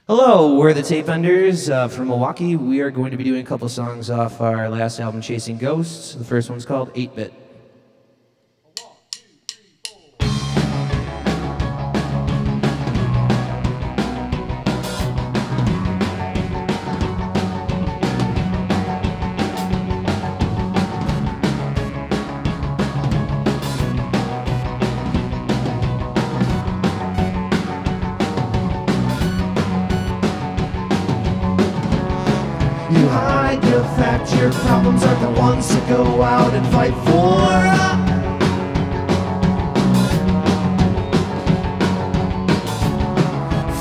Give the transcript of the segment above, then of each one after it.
Hello, we're the Tape Vendors from Milwaukee. We are going to be doing a couple songs off our last album, Chasing Ghosts. The first one's called 8-Bit. You hide the fact your problems are the ones to go out and fight for.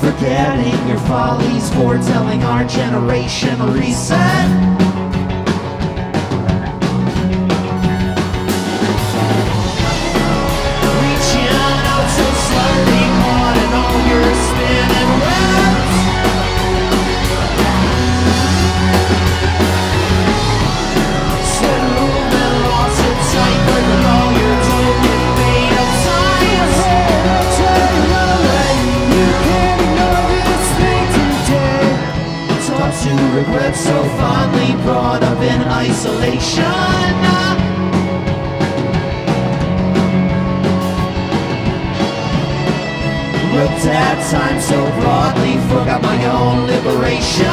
Forgetting your follies, foretelling our generation a reset. Regret so fondly brought up in isolation. Looked at time so broadly, forgot my own liberation.